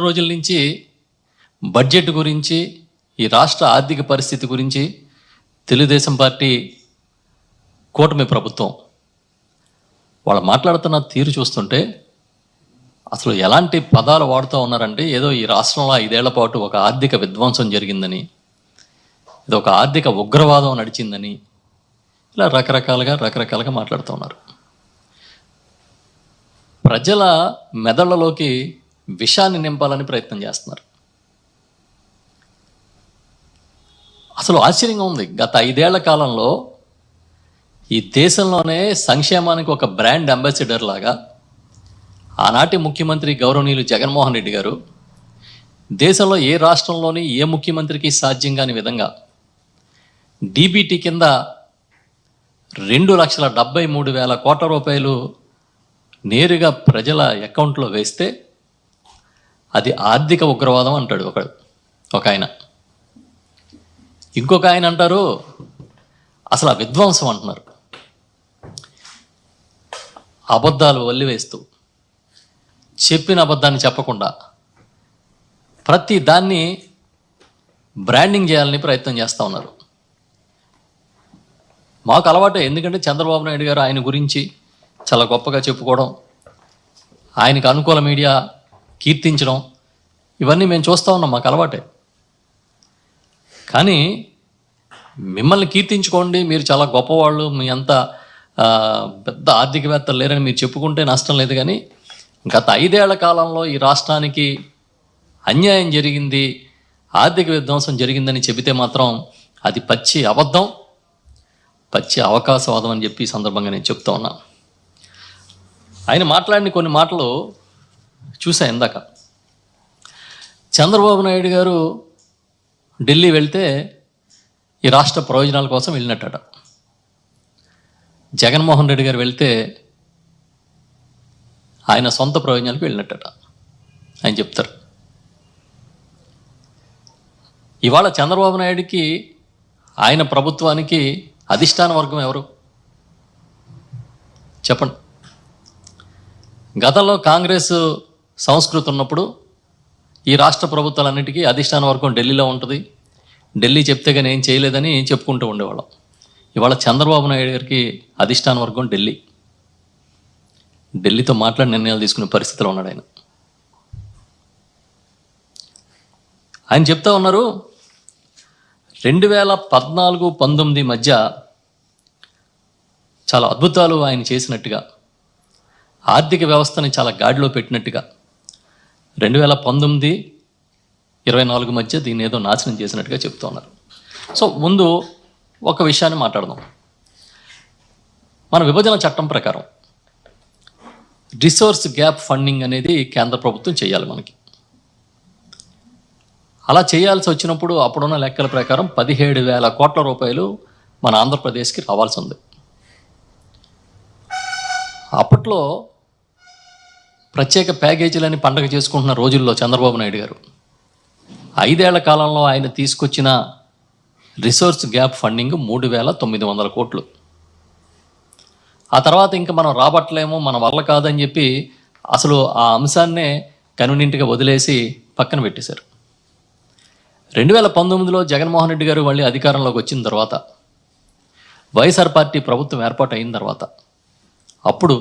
రోజుల నుంచి బడ్జెట్ గురించి, ఈ రాష్ట్ర ఆర్థిక పరిస్థితి గురించి తెలుగుదేశం పార్టీ కూటమి ప్రభుత్వం వాళ్ళు మాట్లాడుతున్న తీరు చూస్తుంటే అసలు ఎలాంటి పదాలు వాడుతూ ఉన్నారంటే, ఏదో ఈ రాష్ట్రంలో 5 ఏళ్ల పాటు ఒక ఆర్థిక విధ్వంసం జరిగిందని, ఇది ఒక ఆర్థిక ఉగ్రవాదం నడిచిందని, ఇలా రకరకాలుగా మాట్లాడుతూ ఉన్నారు. ప్రజల మెదళ్లలోకి విషాన్ని నింపాలని ప్రయత్నం చేస్తున్నారు. అసలు ఆశ్చర్యంగా ఉంది. గత 5 ఏళ్ల కాలంలో ఈ దేశంలోనే సంక్షేమానికి ఒక బ్రాండ్ అంబాసిడర్ లాగా ఆనాటి ముఖ్యమంత్రి గౌరవనీయులు జగన్మోహన్ రెడ్డి గారు దేశంలో ఏ రాష్ట్రంలోని ఏ ముఖ్యమంత్రికి సాధ్యం కాని విధంగా డీబీటీ కింద 2,73,000 కోట్ల రూపాయలు నేరుగా ప్రజల అకౌంట్లో వేస్తే అది ఆర్థిక ఉగ్రవాదం అంటాడు ఒక ఆయన. ఇంకొక ఆయన అంటారు అసలు ఆ విధ్వంసం అంటున్నారు. అబద్ధాలు వల్లివేస్తూ, చెప్పిన అబద్ధాన్ని చెప్పకుండా ప్రతి దాన్ని బ్రాండింగ్ చేయాలని ప్రయత్నం చేస్తూ ఉన్నారు. మాకు అలవాటే, ఎందుకంటే చంద్రబాబు నాయుడు గారు ఆయన గురించి చాలా గొప్పగా చెప్పుకోవడం, ఆయనకు అనుకూల మీడియా కీర్తించడం, ఇవన్నీ మేము చూస్తూ ఉన్నాం, మాకు అలవాటే. కానీ మిమ్మల్ని కీర్తించుకోండి, మీరు చాలా గొప్పవాళ్ళు, మీ అంత పెద్ద ఆర్థికవేత్తలు లేరని మీరు చెప్పుకుంటే నష్టం లేదు. కానీ గత 5 ఏళ్ల కాలంలో ఈ రాష్ట్రానికి అన్యాయం జరిగింది, ఆర్థిక విధ్వంసం జరిగిందని చెబితే మాత్రం అది పచ్చి అబద్ధం, పచ్చి అవకాశవాదం అని చెప్పి ఈ సందర్భంగా నేను చెప్తా ఉన్నా. ఆయన మాట్లాడిన కొన్ని మాటలు చూసా ఇందాక. చంద్రబాబు నాయుడు గారు ఢిల్లీ వెళ్తే ఈ రాష్ట్ర ప్రయోజనాల కోసం వెళ్ళినట్టట. జగన్మోహన్ రెడ్డి గారు వెళ్తే ఆయన సొంత ప్రయోజనాలకు వెళ్ళినట్టట ఆయన చెప్తారు. ఇవాళ చంద్రబాబు నాయుడికి, ఆయన ప్రభుత్వానికి అధిష్టాన వర్గం ఎవరు చెప్పండి. గతంలో కాంగ్రెస్ సంస్కృతి ఉన్నప్పుడు ఈ రాష్ట్ర ప్రభుత్వాలన్నిటికీ అధిష్టాన వర్గం ఢిల్లీలో ఉంటుంది, ఢిల్లీ చెప్తే కానీ ఏం చేయలేదని చెప్పుకుంటూ ఉండేవాళ్ళం. ఇవాళ చంద్రబాబు నాయుడు గారికి అధిష్టాన వర్గం ఢిల్లీతో మాట్లాడి నిర్ణయాలు తీసుకునే పరిస్థితిలో ఉన్నాడు ఆయన. ఆయన చెప్తా ఉన్నారు 2014-19 మధ్య చాలా అద్భుతాలు ఆయన చేసినట్టుగా, ఆర్థిక వ్యవస్థని చాలా గాడిలో పెట్టినట్టుగా, 2019-24 మధ్య దీన్ని ఏదో నాశనం చేసినట్టుగా చెప్తూ ఉన్నారు. సో ముందు ఒక విషయాన్ని మాట్లాడదాం. మన విభజన చట్టం ప్రకారం రిసోర్స్ గ్యాప్ ఫండింగ్ అనేది కేంద్ర ప్రభుత్వం చేయాలి మనకి. అలా చేయాల్సి వచ్చినప్పుడు అప్పుడున్న లెక్కల ప్రకారం 17,000 కోట్ల రూపాయలు మన ఆంధ్రప్రదేశ్కి రావాల్సి ఉంది. అప్పట్లో ప్రత్యేక ప్యాకేజీలని పండగ చేసుకుంటున్న రోజుల్లో చంద్రబాబు నాయుడు గారు 5 ఏళ్ల కాలంలో ఆయన తీసుకొచ్చిన రిసోర్స్ గ్యాప్ ఫండింగ్ 3,900 కోట్లు. ఆ తర్వాత ఇంకా మనం రాబట్టలేము, మన వల్ల కాదని చెప్పి అసలు ఆ అంశాన్నే కన్వీనియంట్గా వదిలేసి పక్కన పెట్టేశారు. 2019లో జగన్మోహన్ రెడ్డి గారు మళ్ళీ అధికారంలోకి వచ్చిన తర్వాత, వైఎస్ఆర్ పార్టీ ప్రభుత్వం ఏర్పాటు అయిన తర్వాత, అప్పుడు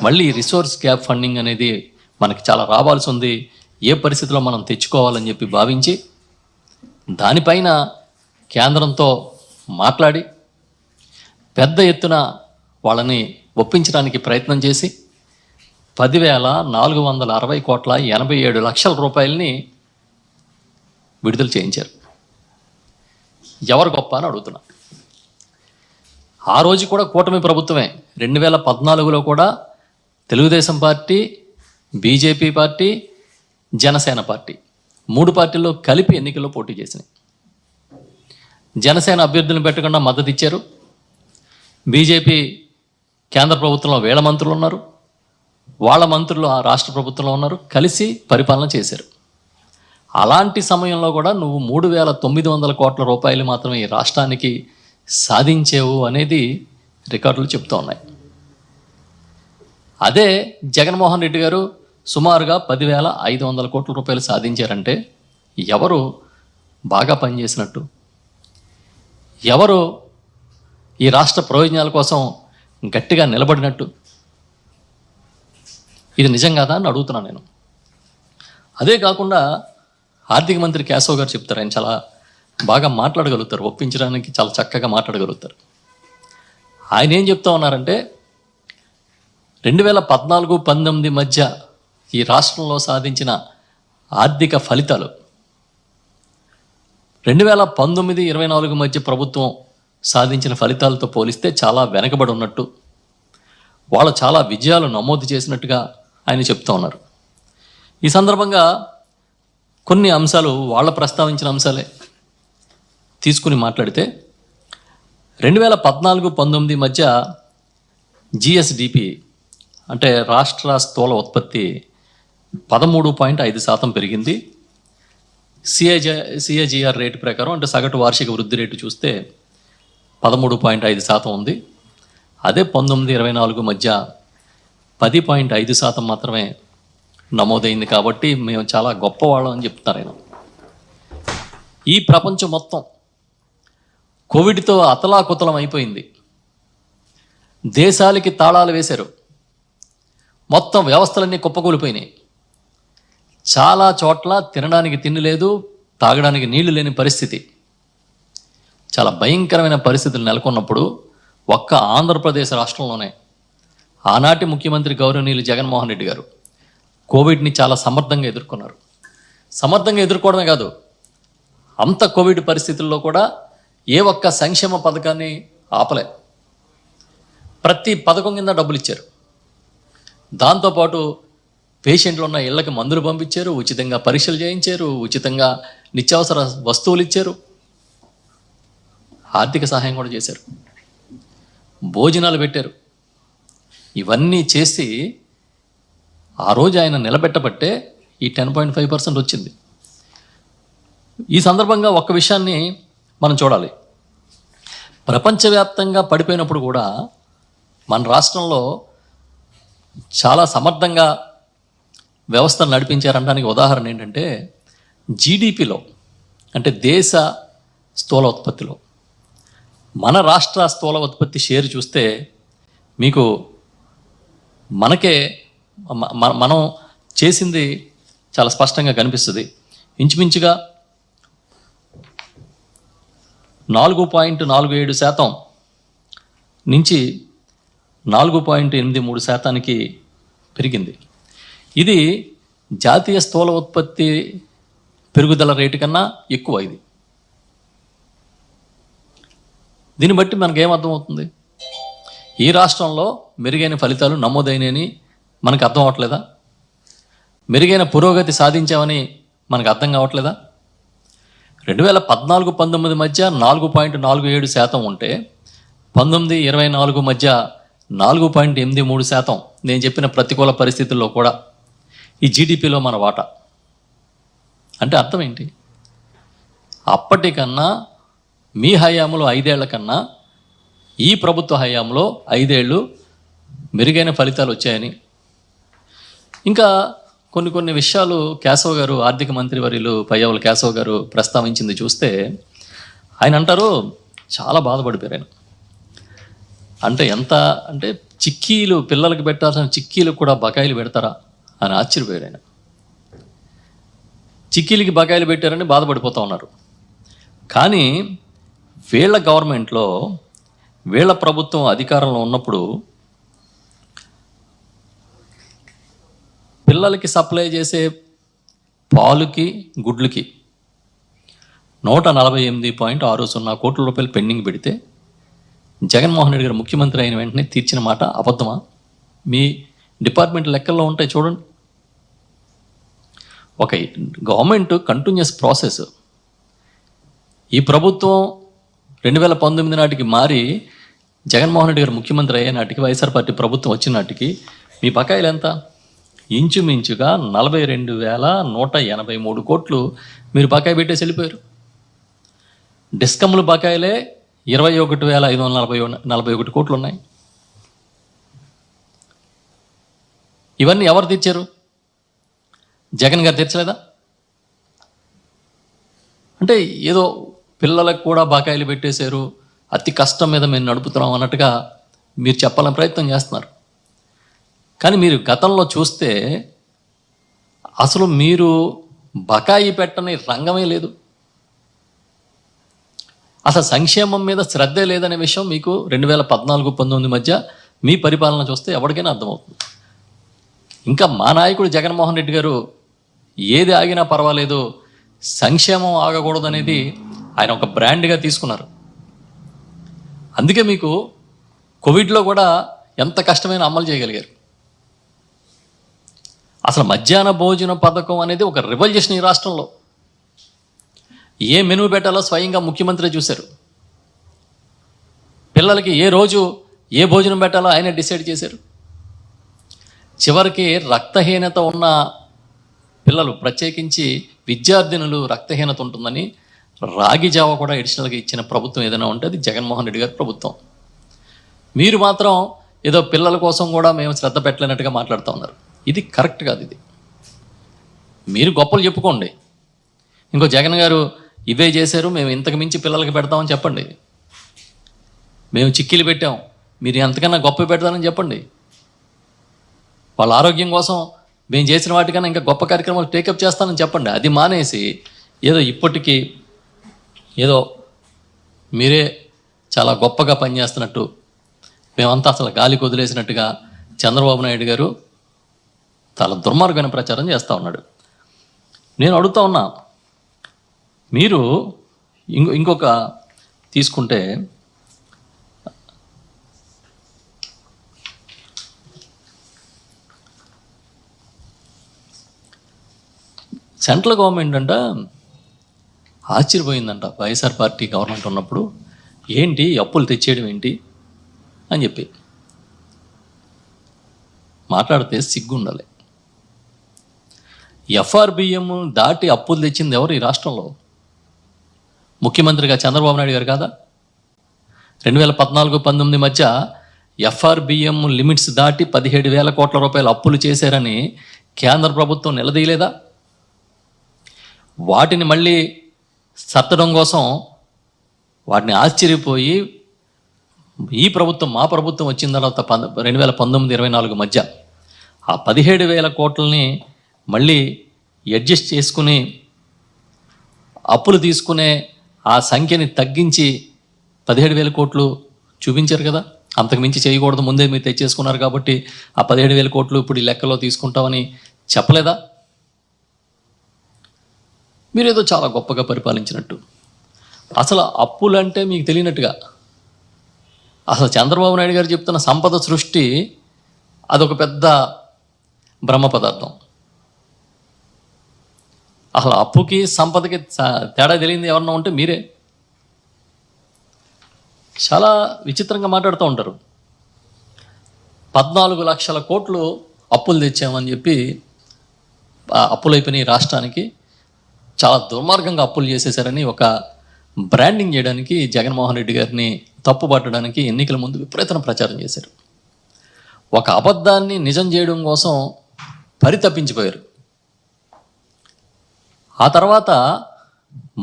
మళ్ళీ రిసోర్స్ గ్యాప్ ఫండింగ్ అనేది మనకి చాలా రావాల్సి ఉంది, ఏ పరిస్థితిలో మనం తెచ్చుకోవాలని చెప్పి భావించి దానిపైన కేంద్రంతో మాట్లాడి పెద్ద ఎత్తున వాళ్ళని ఒప్పించడానికి ప్రయత్నం చేసి 10,460,87 రూపాయలని విడుదల చేయించారు. ఎవరు గొప్ప అని అడుగుతున్నా. ఆ రోజు కూడా కూటమి ప్రభుత్వమే. 2014లో కూడా Telugu Desam party, BJP party, Janasena party 3 పార్టీల్లో కలిపి ఎన్నికల్లో పోటీ చేసినాయి. జనసేన అభ్యర్థులను పెట్టకుండా మద్దతు ఇచ్చారు. బీజేపీ కేంద్ర ప్రభుత్వంలో వేల మంత్రులు ఉన్నారు, వాళ్ళ మంత్రులు ఆ రాష్ట్ర ప్రభుత్వంలో ఉన్నారు, కలిసి పరిపాలన చేశారు. అలాంటి సమయంలో కూడా నువ్వు 3,900 కోట్ల రూపాయలు మాత్రమే ఈ రాష్ట్రానికి సాధించేవు అనేది రికార్డులు చెప్తూ ఉన్నాయి. అదే జగన్మోహన్ రెడ్డి గారు సుమారుగా 10,500 కోట్ల రూపాయలు సాధించారంటే ఎవరు బాగా పనిచేసినట్టు? ఎవరు ఈ రాష్ట్ర ప్రయోజనాల కోసం గట్టిగా నిలబడినట్టు? ఇది నిజం కాదా అని అడుగుతున్నాను నేను. అదే కాకుండా ఆర్థిక మంత్రి కేశవ్ గారు చెప్తారు, ఆయన చాలా బాగా మాట్లాడగలుగుతారు, ఒప్పించడానికి చాలా చక్కగా మాట్లాడగలుగుతారు. ఆయన ఏం చెప్తా ఉన్నారంటే 2014-19 మధ్య ఈ రాష్ట్రంలో సాధించిన ఆర్థిక ఫలితాలు 2019-24 మధ్య ప్రభుత్వం సాధించిన ఫలితాలతో పోలిస్తే చాలా వెనకబడి ఉన్నట్టు, వాళ్ళు చాలా విజయాలు నమోదు చేసినట్టుగా ఆయన చెప్తా ఉన్నారు. ఈ సందర్భంగా కొన్ని అంశాలు వాళ్ళ ప్రస్తావించిన అంశాలే తీసుకుని మాట్లాడితే 2014-19 మధ్య జిఎస్డిపి అంటే రాష్ట్ర స్థూల ఉత్పత్తి 13.5% పెరిగింది. సిఏజిఆర్ రేటు ప్రకారం అంటే సగటు వార్షిక వృద్ధి రేటు చూస్తే 13.5% ఉంది. అదే 19-24 మధ్య 10.5% మాత్రమే నమోదైంది. కాబట్టి మేము చాలా గొప్పవాళ్ళం అని చెప్తున్నారు ఆయన. ఈ ప్రపంచం మొత్తం కోవిడ్తో అతలాకుతలం అయిపోయింది. దేశాలకి తాళాలు వేశారు, మొత్తం వ్యవస్థలన్నీ కుప్పకూలిపోయినాయి. చాలా చోట్ల తినడానికి తిండి లేదు, తాగడానికి నీళ్లు లేని పరిస్థితి. చాలా భయంకరమైన పరిస్థితులు నెలకొన్నప్పుడు ఒక్క ఆంధ్రప్రదేశ్ రాష్ట్రంలోనే ఆనాటి ముఖ్యమంత్రి గౌరవనీయులు జగన్మోహన్ రెడ్డి గారు కోవిడ్ని చాలా సమర్థంగా ఎదుర్కొన్నారు. సమర్థంగా ఎదుర్కోవడమే కాదు, అంత కోవిడ్ పరిస్థితుల్లో కూడా ఏ ఒక్క సంక్షేమ పథకాన్ని ఆపలే. ప్రతి పథకం కింద డబ్బులు ఇచ్చారు. దాంతోపాటు పేషెంట్లు ఉన్న ఇళ్ళకి మందులు పంపించారు, ఉచితంగా పరీక్షలు చేయించారు, ఉచితంగా నిత్యావసర వస్తువులు ఇచ్చారు, ఆర్థిక సహాయం కూడా చేశారు, భోజనాలు పెట్టారు. ఇవన్నీ చేసి ఆ రోజు ఆయన నిలబెట్టబట్టే ఈ 10.5% వచ్చింది. ఈ సందర్భంగా ఒక్క విషయాన్ని మనం చూడాలి. ప్రపంచవ్యాప్తంగా పడిపోయినప్పుడు కూడా మన రాష్ట్రంలో చాలా సమర్థంగా వ్యవస్థను నడిపించారనడానికి ఉదాహరణ ఏంటంటే జీడిపిలో అంటే దేశ స్థూల ఉత్పత్తిలో మన రాష్ట్ర స్థూల ఉత్పత్తి షేర్ చూస్తే మీకు మనకే మనం చేసింది చాలా స్పష్టంగా కనిపిస్తుంది. ఇంచుమించుగా 4.47% నుంచి 4.83% పెరిగింది. ఇది జాతీయ స్థూల ఉత్పత్తి పెరుగుదల రేటు కన్నా ఎక్కువ. ఇది దీన్ని బట్టి మనకేమర్థమవుతుంది? ఈ రాష్ట్రంలో మెరుగైన ఫలితాలు నమోదైనని మనకు అర్థం అవ్వట్లేదా? మెరుగైన పురోగతి సాధించామని మనకు అర్థం కావట్లేదా? 2014-19 మధ్య 4.47% ఉంటే 19-24 మధ్య 4.83% నేను చెప్పిన ప్రతికూల పరిస్థితుల్లో కూడా ఈ జీడిపిలో మన వాటా. అంటే అర్థం ఏంటి? అప్పటికన్నా మీ హయాంలో 5 ఏళ్ల కన్నా ఈ ప్రభుత్వ హయాంలో 5 ఏళ్ళు మెరుగైన ఫలితాలు వచ్చాయని. ఇంకా కొన్ని విషయాలు కేశవ్ గారు, ఆర్థిక మంత్రి వర్యులు పయ్యావుల కేశవ్ గారు ప్రస్తావించింది చూస్తే ఆయన అంటారు చాలా బాధపడిపోయారు ఆయన. అంటే ఎంత అంటే చిక్కీలు పిల్లలకి పెట్టాల్సిన చిక్కీలకు కూడా బకాయిలు పెడతారా అని ఆశ్చర్యపోయాడు ఆయన. చిక్కీలకి బకాయిలు పెట్టారని బాధపడిపోతూ ఉన్నారు. కానీ వీళ్ళ గవర్నమెంట్లో వీళ్ళ ప్రభుత్వం అధికారంలో ఉన్నప్పుడు పిల్లలకి సప్లై చేసే పాలుకి గుడ్లకి 148.60 కోట్ల రూపాయలు పెండింగ్ పెడితే జగన్మోహన్ రెడ్డి గారు ముఖ్యమంత్రి అయిన వెంటనే తీర్చిన మాట అబద్ధమా? మీ డిపార్ట్మెంట్ లెక్కల్లో ఉంటాయి చూడండి. ఒక గవర్నమెంట్ కంటిన్యూస్ ప్రాసెస్. ఈ ప్రభుత్వం 2019 నాటికి మారి జగన్మోహన్ రెడ్డి గారు ముఖ్యమంత్రి అయ్యే నాటికి, వైఎస్ఆర్ పార్టీ ప్రభుత్వం వచ్చిన నాటికి మీ బకాయిలు ఎంత? ఇంచుమించుగా 42,183 కోట్లు మీరు బకాయి పెట్టేసి వెళ్ళిపోయారు. డిస్కమ్ల బకాయిలే 21,541 కోట్లు ఉన్నాయి. ఇవన్నీ ఎవరు తెచ్చారు? జగన్ గారు తీర్చలేదా? అంటే ఏదో పిల్లలకు కూడా బకాయిలు పెట్టేశారు, అతి కష్టం మీద మేము నడుపుతున్నాం అన్నట్టుగా మీరు చెప్పాలని ప్రయత్నం చేస్తున్నారు. కానీ మీరు గతంలో చూస్తే అసలు మీరు బకాయి పెట్టని రంగమే లేదు. అసలు సంక్షేమం మీద శ్రద్ధే లేదనే విషయం మీకు 2014-19 మధ్య మీ పరిపాలన చూస్తే ఎవరికైనా అర్థమవుతుంది. ఇంకా మా నాయకుడు జగన్మోహన్ రెడ్డి గారు ఏది ఆగినా పర్వాలేదు, సంక్షేమం ఆగకూడదు అనేది ఆయన ఒక బ్రాండ్గా తీసుకున్నారు. అందుకే మీకు కోవిడ్లో కూడా ఎంత కష్టమైన అమలు చేయగలిగారు. అసలు మధ్యాహ్న భోజన పథకం అనేది ఒక రివల్యూషన్ ఈ రాష్ట్రంలో. ఏ మెనూ పెట్టాలో స్వయంగా ముఖ్యమంత్రి చూశారు. పిల్లలకి ఏ రోజు ఏ భోజనం పెట్టాలో ఆయన డిసైడ్ చేశారు. చివరికి రక్తహీనత ఉన్న పిల్లలు, ప్రత్యేకించి విద్యార్థినులు రక్తహీనత ఉంటుందని రాగి జావ కూడా అడిషనల్గా ఇచ్చిన ప్రభుత్వం ఏదైనా ఉంటే అది జగన్మోహన్ రెడ్డి గారి ప్రభుత్వం. మీరు మాత్రం ఏదో పిల్లల కోసం కూడా మేము శ్రద్ధ పెట్టలేనట్టుగా మాట్లాడుతూ ఉన్నారు. ఇది కరెక్ట్ కాదు. ఇది మీరు గొప్పలు చెప్పుకోండి. ఇంకో జగన్ గారు ఇవే చేశారు, మేము ఇంతకు మించి పిల్లలకి పెడతామని చెప్పండి. మేము చిక్కీలు పెట్టాం, మీరు ఎంతకన్నా గొప్ప పెడతానని చెప్పండి. వాళ్ళ ఆరోగ్యం కోసం మేము చేసిన వాటికన్నా ఇంకా గొప్ప కార్యక్రమాలు టేకప్ చేస్తానని చెప్పండి. అది మానేసి ఏదో ఇప్పటికీ ఏదో మీరే చాలా గొప్పగా పనిచేస్తున్నట్టు, మేమంతా అసలు గాలికి వదిలేసినట్టుగా చంద్రబాబు నాయుడు గారు చాలా దుర్మార్గమైన ప్రచారం చేస్తూ ఉన్నాడు. నేను అడుగుతా ఉన్నా, మీరు ఇంకొక తీసుకుంటే సెంట్రల్ గవర్నమెంట్ అంట ఆశ్చర్యపోయిందంట వైఎస్ఆర్ పార్టీ గవర్నమెంట్ ఉన్నప్పుడు, ఏంటి అప్పులు తెచ్చేయడం ఏంటి అని చెప్పి మాట్లాడితే సిగ్గు ఉండాలి. ఎఫ్ఆర్బిఎం దాటి అప్పులు తెచ్చింది ఎవరు ఈ రాష్ట్రంలో? ముఖ్యమంత్రిగా చంద్రబాబు నాయుడు గారు కాదా? 2014-19 మధ్య ఎఫ్ఆర్బిఎం లిమిట్స్ దాటి 17,000 కోట్ల రూపాయలు అప్పులు చేశారని కేంద్ర ప్రభుత్వం నిలదీయలేదా? వాటిని మళ్ళీ సర్దడం కోసం వాటిని ఆశ్చర్యపోయి ఈ ప్రభుత్వం, మా ప్రభుత్వం వచ్చిన తర్వాత 2019-24 మధ్య ఆ 17,000 కోట్లని మళ్ళీ అడ్జస్ట్ చేసుకుని అప్పులు తీసుకునే ఆ సంఖ్యని తగ్గించి 17,000 కోట్లు చూపించారు కదా. అంతకుమించి చేయకూడదు, ముందే మీరు తెచ్చేసుకున్నారు కాబట్టి ఆ 17,000 కోట్లు ఇప్పుడు ఈ లెక్కలో తీసుకుంటామని చెప్పలేదా? మీరేదో చాలా గొప్పగా పరిపాలించినట్టు. అసలు అప్పులంటే మీకు తెలియనట్టుగా, అసలు చంద్రబాబు నాయుడు గారు చెప్తున్న సంపద సృష్టి అదొక పెద్ద బ్రహ్మ పదార్థం. అసలు అప్పుకి సంపదకి తేడా తెలియంది ఎవరన్నా ఉంటే మీరే. చాలా విచిత్రంగా మాట్లాడుతూ ఉంటారు. 14 లక్షల కోట్లు అప్పులు తెచ్చామని చెప్పి, అప్పులు అయిపోయినాయి రాష్ట్రానికి, చాలా దుర్మార్గంగా అప్పులు చేసేశారని ఒక బ్రాండింగ్ చేయడానికి జగన్మోహన్ రెడ్డి గారిని తప్పుపట్టడానికి ఎన్నికల ముందు విపరీతమైన ప్రచారం చేశారు. ఒక అబద్ధాన్ని నిజం చేయడం కోసం పరితపించిపోయారు. ఆ తర్వాత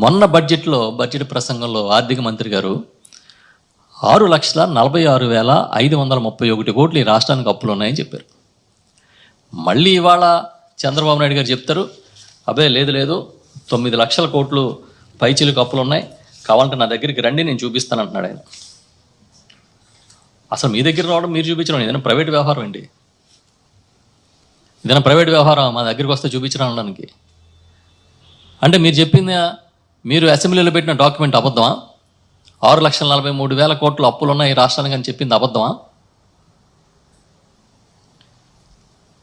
మొన్న బడ్జెట్ ప్రసంగంలో ఆర్థిక మంత్రి గారు 6,46,531 కోట్లు ఈ రాష్ట్రానికి అప్పులు ఉన్నాయని చెప్పారు. మళ్ళీ ఇవాళ చంద్రబాబు నాయుడు గారు చెప్తారు, అబ్బే లేదు 9 లక్షల కోట్లు పైచిలకు అప్పులు ఉన్నాయి, కావాలంటే నా దగ్గరికి రండి నేను చూపిస్తాను అంటున్నాడు ఆయన. అసలు మీ దగ్గర రావడం, మీరు చూపించడం ఏదైనా ప్రైవేట్ వ్యవహారం ఏంటి? ఏదైనా ప్రైవేట్ వ్యవహారం మా దగ్గరికి వస్తే చూపించడం అనడానికి? అంటే మీరు చెప్పింది, మీరు అసెంబ్లీలో పెట్టిన డాక్యుమెంట్ అబద్ధమా? 6,43,000 కోట్లు అప్పులు ఉన్నాయి ఈ రాష్ట్రానికి అని చెప్పింది అబద్ధమా?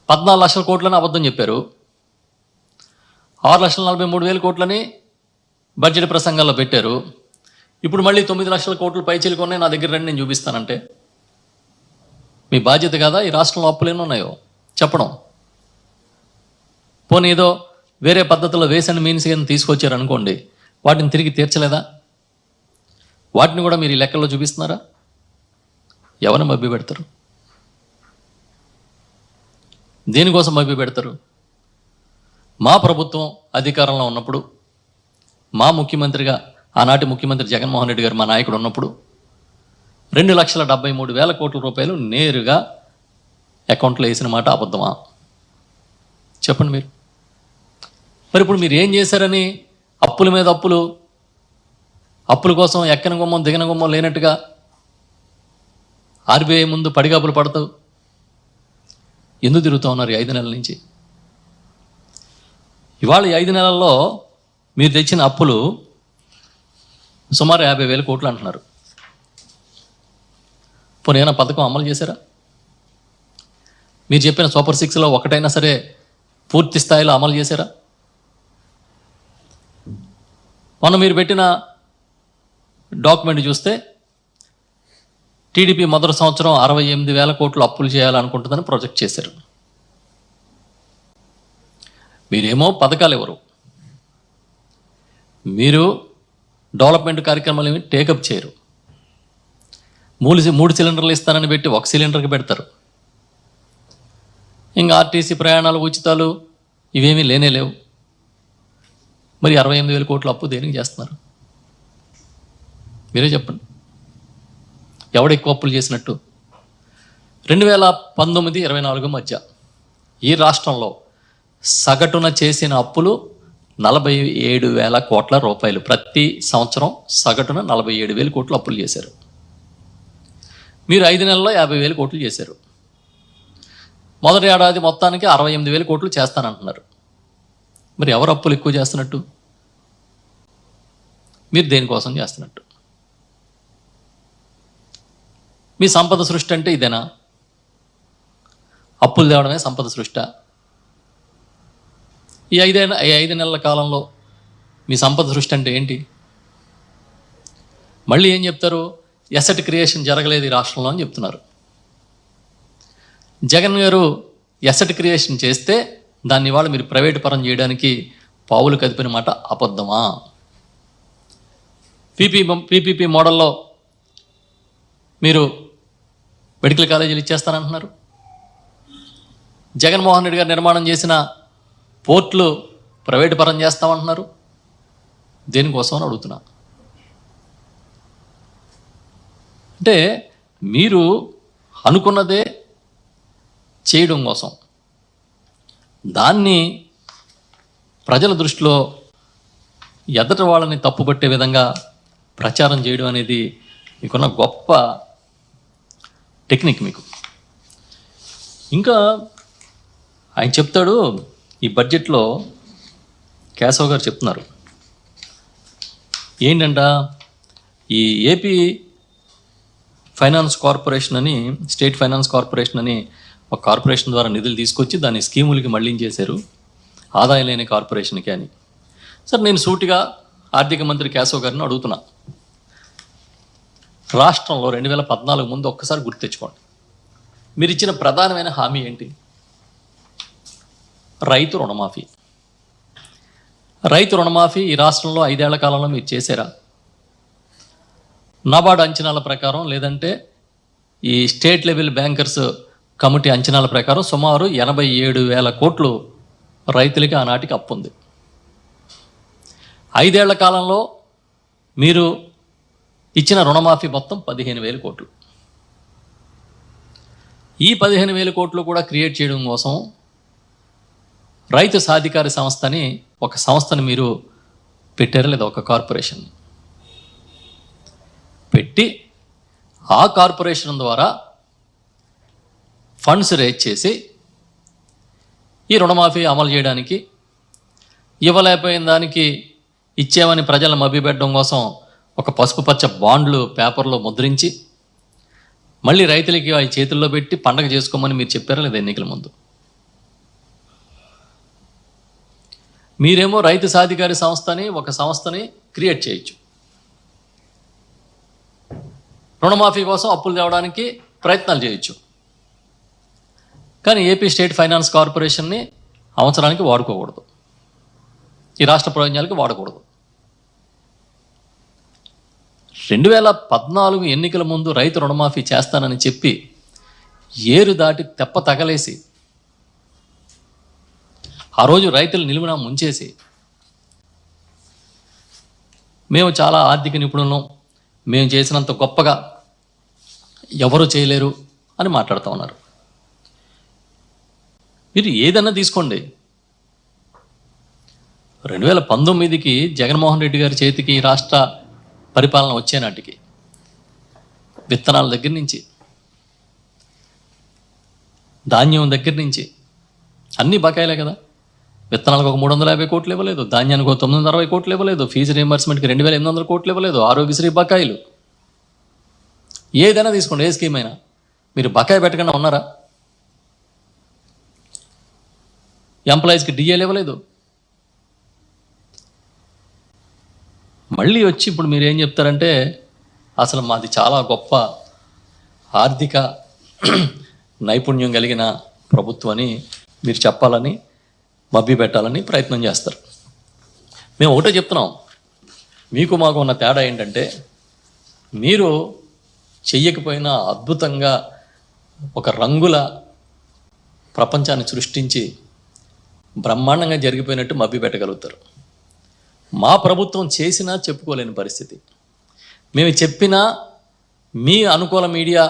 14 లక్షల కోట్లని అబద్ధం చెప్పారు. 6,43,000 కోట్లని బడ్జెట్ ప్రసంగాల్లో పెట్టారు. ఇప్పుడు మళ్ళీ 9 లక్షల కోట్లు పైచీలకు ఉన్నాయి, నా దగ్గర రండి నేను చూపిస్తానంటే మీ బాధ్యత కదా ఈ రాష్ట్రంలో అప్పులు ఎన్ని ఉన్నాయో చెప్పడం. పోనీ ఏదో వేరే పద్ధతిలో వేస్ అండ్ మీన్స్ ఏమైనా తీసుకొచ్చారు అనుకోండి, వాటిని తిరిగి తీర్చలేదా? వాటిని కూడా మీరు ఈ లెక్కల్లో చూపిస్తున్నారా? ఎవరిని మభ్య పెడతారు? దేనికోసం మభ్య పెడతారు? మా ప్రభుత్వం అధికారంలో ఉన్నప్పుడు మా ముఖ్యమంత్రిగా ఆనాటి ముఖ్యమంత్రి జగన్మోహన్ రెడ్డి గారు మా నాయకుడు ఉన్నప్పుడు 2,73,000 కోట్ల రూపాయలు నేరుగా అకౌంట్లో వేసిన మాట అబద్ధమా? చెప్పండి మీరు. మరి ఇప్పుడు మీరు ఏం చేశారని అప్పుల మీద అప్పుల కోసం ఎక్కన గుమ్మం దిగన గుమ్మం లేనట్టుగా ఆర్బీఐ ముందు పడిగాపులు పడుతూ ఎందుకు తిరుగుతూ ఉన్నారు ఈ 5 నెలల నుంచి? ఇవాళ ఈ 5 నెలల్లో మీరు తెచ్చిన అప్పులు సుమారు 50,000 కోట్లు అంటున్నారు. పోనీ ఏమైనా పథకం అమలు చేశారా? మీరు చెప్పిన సూపర్ 6లో ఒకటైనా సరే పూర్తి స్థాయిలో అమలు చేశారా? మొన్న మీరు పెట్టిన డాక్యుమెంట్ చూస్తే టీడీపీ మొదటి సంవత్సరం 68,000 కోట్లు అప్పులు చేయాలనుకుంటుందని ప్రొజెక్ట్ చేశారు. మీరేమో పథకాలు ఎవరు, మీరు డెవలప్మెంట్ కార్యక్రమాలు ఏమి టేకప్ చేయరు. 3 సిలిండర్లు ఇస్తానని పెట్టి 1 సిలిండర్కి పెడతారు. ఇంకా ఆర్టీసీ ప్రయాణాలు ఉచితాలు ఇవేమీ లేనే లేవు. మరి 68,000 కోట్ల అప్పు దేనికి చేస్తున్నారు? మీరే చెప్పండి. ఎవడు ఎక్కువ అప్పులు చేసినట్టు? 2019-24 మధ్య ఈ రాష్ట్రంలో సగటున చేసిన అప్పులు 47,000 కోట్ల రూపాయలు. ప్రతి సంవత్సరం సగటున 47,000 కోట్లు అప్పులు చేశారు. మీరు 5 నెలల్లో 50,000 కోట్లు చేశారు. మొదటి ఏడాది మొత్తానికి 68,000 కోట్లు చేస్తానంటున్నారు. మరి ఎవరు అప్పులు ఎక్కువ చేస్తున్నట్టు? మీరు దేనికోసం చేస్తున్నట్టు? మీ సంపద సృష్టి అంటే ఇదేనా? అప్పులు తేవడమే సంపద సృష్టి? ఈ 5 నెలల కాలంలో మీ సంపద సృష్టి అంటే ఏంటి? మళ్ళీ ఏం చెప్తారు? ఎసెట్ క్రియేషన్ జరగలేదు ఈ రాష్ట్రంలో అని చెప్తున్నారు. జగన్ గారు ఎసెట్ క్రియేషన్ చేస్తే దాన్ని ఇవాళ మీరు ప్రైవేటు పరం చేయడానికి పావులు కదిపిన మాట అబద్ధమా? పీపీపీ మోడల్లో మీరు మెడికల్ కాలేజీలు ఇచ్చేస్తానంటున్నారు. జగన్మోహన్ రెడ్డి గారు నిర్మాణం చేసిన పోర్ట్లు ప్రైవేటు పరం చేస్తామంటున్నారు. దేనికోసం అని అడుగుతున్నా. అంటే మీరు అనుకున్నదే చేయడం కోసం దాన్ని ప్రజల దృష్టిలో ఎదట వాళ్ళని తప్పుపట్టే విధంగా ప్రచారం చేయడం అనేది మీకున్న గొప్ప టెక్నిక్ మీకు. ఇంకా ఆయన చెప్తాడు, ఈ బడ్జెట్లో కేశవ్ గారు చెప్తున్నారు ఏంటంట, ఈ ఏపీ ఫైనాన్స్ కార్పొరేషన్ అని, స్టేట్ ఫైనాన్స్ కార్పొరేషన్ అని ఒక కార్పొరేషన్ ద్వారా నిధులు తీసుకొచ్చి దాన్ని స్కీములకి మళ్లించేశారు, ఆదాయం లేని కార్పొరేషన్కి అని. సార్ నేను సూటిగా ఆర్థిక మంత్రి కేశవ్ గారిని అడుగుతున్నా, రాష్ట్రంలో 2014 ముందు ఒక్కసారి గుర్తు తెచ్చుకోండి, మీరు ఇచ్చిన ప్రధానమైన హామీ ఏంటి? రైతు రుణమాఫీ. రైతు రుణమాఫీ ఈ రాష్ట్రంలో 5 ఏళ్ల కాలంలో మీరు చేశారా? నాబార్డు అంచనాల ప్రకారం, లేదంటే ఈ స్టేట్ లెవెల్ బ్యాంకర్స్ కమిటీ అంచనాల ప్రకారం సుమారు 87,000 కోట్లు రైతులకి ఆనాటికి అప్పు ఉంది. 5 ఏళ్ల కాలంలో మీరు ఇచ్చిన రుణమాఫీ మొత్తం 15,000 కోట్లు. ఈ 15,000 కోట్లు కూడా క్రియేట్ చేయడం కోసం రైతు సాధికార సంస్థని, ఒక సంస్థని మీరు పెట్టారు, లేదా ఒక కార్పొరేషన్ పెట్టి ఆ కార్పొరేషన్ ద్వారా ఫండ్స్ రేజ్ చేసి ఈ రుణమాఫీ అమలు చేయడానికి, ఇవ్వలేకపోయిన దానికి ఇచ్చేమని ప్రజలను మభ్యపెట్టడం కోసం ఒక పసుపు పచ్చ బాండ్లు పేపర్లో ముద్రించి మళ్ళీ రైతులకి ఆ చేతుల్లో పెట్టి పండగ చేసుకోమని మీరు చెప్పారా లేదా ఎన్నికల ముందు? మీరేమో రైతు సాధికారి సంస్థని, ఒక సంస్థని క్రియేట్ చేయొచ్చు, రుణమాఫీ కోసం అప్పులు తేవడానికి ప్రయత్నాలు చేయొచ్చు, కానీ ఏపీ స్టేట్ ఫైనాన్స్ కార్పొరేషన్ని అవసరానికి వాడుకోకూడదు, ఈ రాష్ట్ర ప్రయోజనాలకి వాడకూడదు. 2014 ఎన్నికల ముందు రైతు రుణమాఫీ చేస్తానని చెప్పి ఏరు దాటి తెప్ప తగలేసి ఆ రోజు రైతులు నిలువున ముంచేసి మేము చాలా ఆర్థిక నిపుణులం, మేము చేసినంత గొప్పగా ఎవరు చేయలేరు అని మాట్లాడుతూ ఉన్నారు. మీరు ఏదన్నా తీసుకోండి, 2019కి జగన్మోహన్ రెడ్డి గారి చేతికి రాష్ట్ర పరిపాలన వచ్చే నాటికి విత్తనాల దగ్గర నుంచి, ధాన్యం దగ్గర నుంచి అన్ని బకాయిలే కదా. విత్తనాలకు ఒక 350 కోట్లు ఇవ్వలేదు, ధాన్యానికి ఒక 960 కోట్లు ఇవ్వలేదు, ఫీజు రీయింబర్స్మెంట్కి 2800 కోట్లు ఇవ్వలేదు, ఆరోగ్యశ్రీ బకాయిలు. ఏదైనా తీసుకోండి, ఏ స్కీమ్ అయినా మీరు బకాయి పెట్టకుండా ఉన్నారా? ఎంప్లాయీస్కి డిఏలు ఇవ్వలేదు. మళ్ళీ వచ్చి ఇప్పుడు మీరు ఏం చెప్తారంటే అసలు మాది చాలా గొప్ప ఆర్థిక నైపుణ్యం కలిగిన ప్రభుత్వం అని మీరు చెప్పాలని, మభ్య పెట్టాలని ప్రయత్నం చేస్తారు. మేము ఒకటే చెప్తున్నాం, మీకు మాకు ఉన్న తేడా ఏంటంటే మీరు చెయ్యకపోయినా అద్భుతంగా ఒక రంగుల ప్రపంచాన్ని సృష్టించి బ్రహ్మాండంగా జరిగిపోయినట్టు మభ్య పెట్టగలుగుతారు. మా ప్రభుత్వం చేసినా చెప్పుకోలేని పరిస్థితి. మేము చెప్పినా మీ అనుకూల మీడియా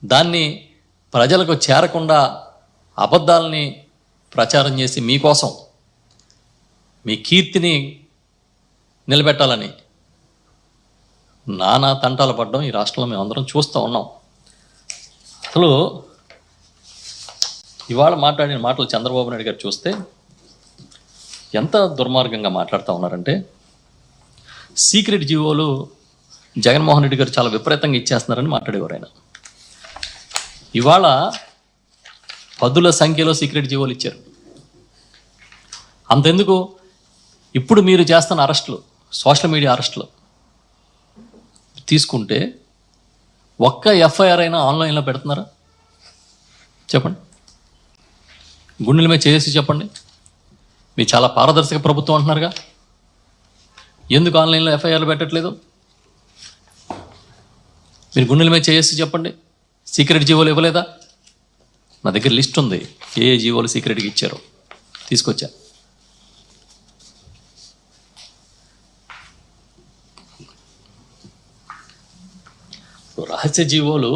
దాన్ని ప్రజలకు చేరకుండా అబద్ధాలని ప్రచారం చేసి మీకోసం మీ కీర్తిని నిలబెట్టాలని నానా తంటాలు పడడం ఈ రాష్ట్రంలో మేము అందరం చూస్తూ ఉన్నాం. అసలు ఇవాళ మాట్లాడిన మాటలు చంద్రబాబు నాయుడు గారు చూస్తే ఎంత దుర్మార్గంగా మాట్లాడుతూ ఉన్నారంటే, సీక్రెట్ జీవోలు జగన్మోహన్ రెడ్డి గారు చాలా విపరీతంగా ఇచ్చేస్తున్నారని మాట్లాడేవారు ఆయన. ఇవాళ 10ల సంఖ్యలో సీక్రెట్ జీవోలు ఇచ్చారు. అంతెందుకు, ఇప్పుడు మీరు చేస్తున్న అరెస్టులు, సోషల్ మీడియా అరెస్టులు తీసుకుంటే ఒక్క ఎఫ్ఐఆర్ అయినా ఆన్లైన్లో పెడుతున్నారా? చెప్పండి, గుండెల మీద చేసి చెప్పండి. మీరు చాలా పారదర్శక ప్రభుత్వం అంటున్నారుగా, ఎందుకు ఆన్లైన్లో ఎఫ్ఐఆర్లు పెట్టట్లేదు? మీరు గుండెల మీద చేసి చెప్పండి. సీక్రెట్ జీవోలు ఇవ్వలేదా? నా దగ్గర లిస్ట్ ఉంది, ఏ జీవోలు సీక్రెట్గా ఇచ్చారో తీసుకొచ్చా. రహస్య జీవోలు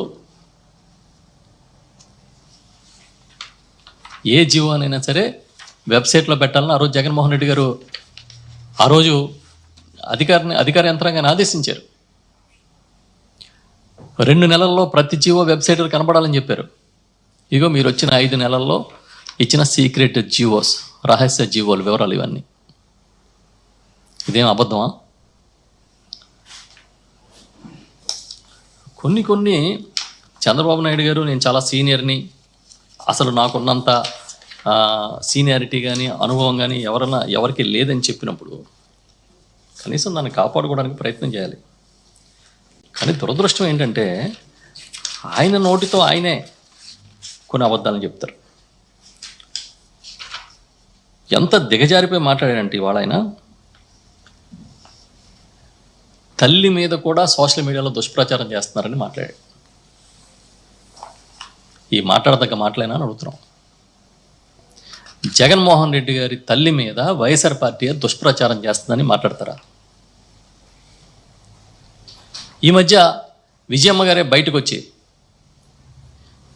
ఏ జీవోనైనా సరే వెబ్సైట్లో పెట్టాలని ఆ రోజు జగన్మోహన్ రెడ్డి గారు ఆ రోజు అధికార యంత్రాంగాన్ని ఆదేశించారు. 2 నెలల్లో ప్రతి జీవో వెబ్సైట్లో కనపడాలని చెప్పారు. ఇగో మీరు వచ్చిన 5 నెలల్లో ఇచ్చిన సీక్రెట్ జీవోస్, రహస్య జీవోలు వివరాలు ఇవన్నీ. ఇదేం అబద్ధమా? కొన్ని చంద్రబాబు నాయుడు గారు నేను చాలా సీనియర్ని, అసలు నాకున్నంత సీనియారిటీ కానీ అనుభవం కానీ ఎవరికి లేదని చెప్పినప్పుడు కనీసం దాన్ని కాపాడుకోవడానికి ప్రయత్నం చేయాలి. కానీ దురదృష్టం ఏంటంటే ఆయన నోటితో ఆయనే కొన్ని అబద్ధాలను చెప్తారు. ఎంత దిగజారిపోయి మాట్లాడాడంటే ఇవాళ ఆయన తల్లి మీద కూడా సోషల్ మీడియాలో దుష్ప్రచారం చేస్తున్నారని మాట్లాడాడు. ఈ మాట్లాడదగ్గ మాటలేనా అని అడుగుతున్నాం. జగన్మోహన్ రెడ్డి గారి తల్లి మీద వైఎస్ఆర్ పార్టీ దుష్ప్రచారం చేస్తుందని మాట్లాడతారా? ఈ మధ్య విజయమ్మ గారే బయటకు వచ్చి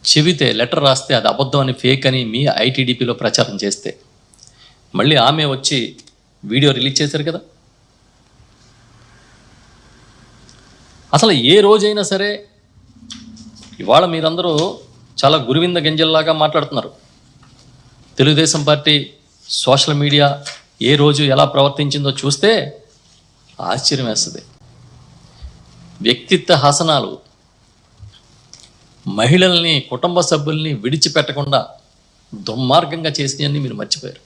చెబితే, లెటర్ రాస్తే అది అబద్ధం అని, ఫేక్ అని మీ ఐటీడీపీలో ప్రచారం చేస్తే మళ్ళీ ఆమె వచ్చి వీడియో రిలీజ్ చేశారు కదా. అసలు ఏ రోజైనా సరే ఇవాళ మీరందరూ చాలా గురువింద గింజల్లాగా మాట్లాడుతున్నారు. తెలుగుదేశం పార్టీ సోషల్ మీడియా ఏ రోజు ఎలా ప్రవర్తించిందో చూస్తే ఆశ్చర్యం వేస్తుంది. వ్యక్తిత్వ హసనాలు, మహిళల్ని, కుటుంబ సభ్యుల్ని విడిచిపెట్టకుండా దుర్మార్గంగా చేసినవన్నీ మీరు మర్చిపోయారు.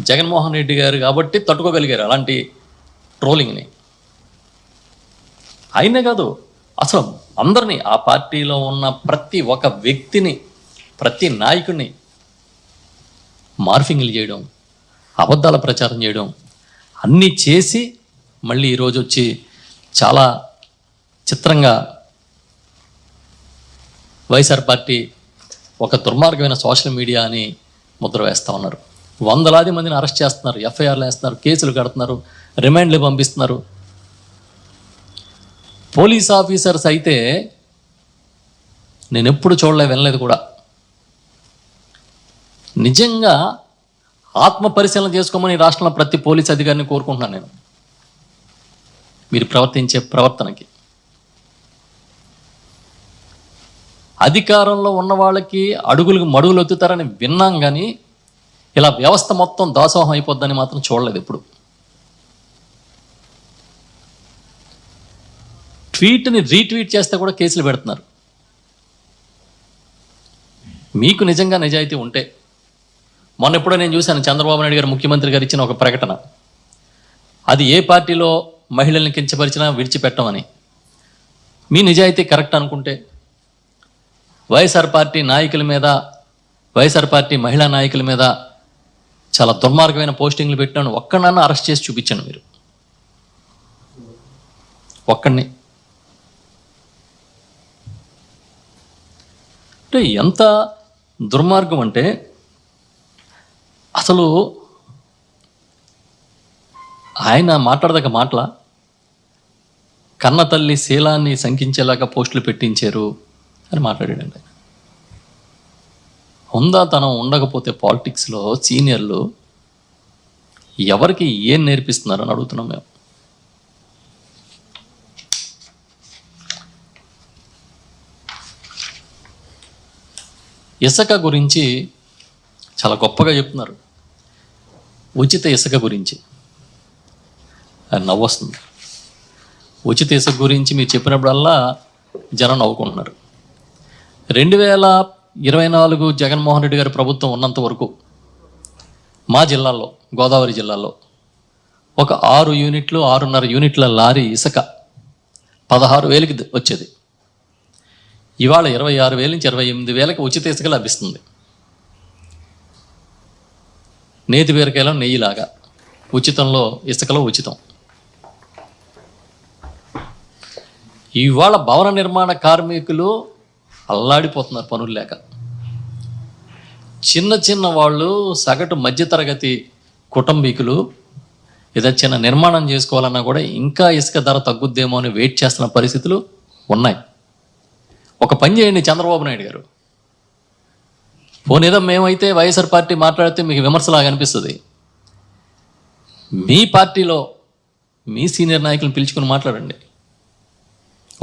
జగన్మోహన్ రెడ్డి గారు కాబట్టి తట్టుకోగలిగారు అలాంటి ట్రోలింగ్ని. అయినా కాదు, అసలు అందరినీ, ఆ పార్టీలో ఉన్న ప్రతి ఒక్క వ్యక్తిని, ప్రతి నాయకుడిని మార్ఫింగ్లు చేయడం, అబద్ధాల ప్రచారం చేయడం అన్నీ చేసి మళ్ళీ ఈరోజు వచ్చి చాలా చిత్రంగా వైఎస్ఆర్ పార్టీ ఒక దుర్మార్గమైన సోషల్ మీడియా అని ముద్ర వేస్తూ ఉన్నారు. వందలాది మందిని అరెస్ట్ చేస్తున్నారు, ఎఫ్ఐఆర్లు వేస్తున్నారు, కేసులు కడుతున్నారు, రిమాండ్లు పంపిస్తున్నారు. పోలీస్ ఆఫీసర్స్ అయితే నేను ఎప్పుడు వినలేదు కూడా. నిజంగా ఆత్మ పరిశీలన చేసుకోమని రాష్ట్రంలో ప్రతి పోలీస్ అధికారిని కోరుకుంటున్నాను నేను. మీరు ప్రవర్తించే ప్రవర్తనకి అధికారంలో ఉన్న వాళ్ళకి అడుగులకు మడుగులు ఒత్తుతారని విన్నాం, కానీ ఇలా వ్యవస్థ మొత్తం దాసోహం అయిపోద్దని మాత్రం చూడలేదు ఎప్పుడు. ట్వీట్ని రీట్వీట్ చేస్తే కూడా కేసులు పెడుతున్నారు. మీకు నిజంగా నిజాయితీ ఉంటే, మొన్న ఎప్పుడో నేను చూశాను చంద్రబాబు నాయుడు గారు ముఖ్యమంత్రి గారు ఇచ్చిన ఒక ప్రకటన, అది ఏ పార్టీలో మహిళల్ని కించపరిచినా విడిచిపెట్టమని. మీ నిజాయితీ కరెక్ట్ అనుకుంటే వైఎస్ఆర్ పార్టీ నాయకుల మీద, వైఎస్ఆర్ పార్టీ మహిళా నాయకుల మీద చాలా దుర్మార్గమైన పోస్టింగ్లు పెట్టినాను, ఒక్కడన్నా అరెస్ట్ చేసి చూపించాను మీరు, ఒక్కడిని. అంటే ఎంత దుర్మార్గం అంటే, అసలు ఆయన మాట్లాడదగ్గ మాటల, కన్న తల్లి శీలాన్ని శంకించేలాగా పోస్టులు పెట్టించారు అని మాట్లాడాడండి. హుందాతనం ఉండకపోతే పాలిటిక్స్లో సీనియర్లు ఎవరికి ఏం నేర్పిస్తున్నారని అడుగుతున్నాం మేము. ఇసుక గురించి చాలా గొప్పగా చెప్తున్నారు, ఉచిత ఇసుక గురించి. అది నవ్వొస్తుంది. ఉచిత ఇసుక గురించి మీరు చెప్పినప్పుడల్లా జనం నవ్వుకుంటున్నారు. 2024 జగన్మోహన్ రెడ్డి గారి ప్రభుత్వం ఉన్నంత వరకు మా జిల్లాలో, గోదావరి జిల్లాలో ఒక 6 యూనిట్లు 6.5 యూనిట్ల లారీ ఇసుక 16,000కి వచ్చేది. ఇవాళ 26,000 నుంచి 28,000కి ఉచిత ఇసుక లభిస్తుంది. నేతి బీరకాయలో నెయ్యిలాగా ఉచితంలో, ఇసుకలో ఉచితం. ఇవాళ భవన నిర్మాణ కార్మికులు అల్లాడిపోతున్నారు పనులు లేక. చిన్న చిన్న వాళ్ళు, సగటు మధ్యతరగతి కుటుంబీకులు ఏదైనా చిన్న నిర్మాణం చేసుకోవాలన్నా కూడా ఇంకా ఇసుక ధర తగ్గుద్దేమో అని వెయిట్ చేస్తున్న పరిస్థితులు ఉన్నాయి. ఒక పని చేయండి చంద్రబాబు నాయుడు గారు, పోనేదో మేమైతే వైఎస్ఆర్ పార్టీ మాట్లాడితే మీకు విమర్శలాగా అనిపిస్తుంది. మీ పార్టీలో మీ సీనియర్ నాయకులను పిలుచుకుని మాట్లాడండి,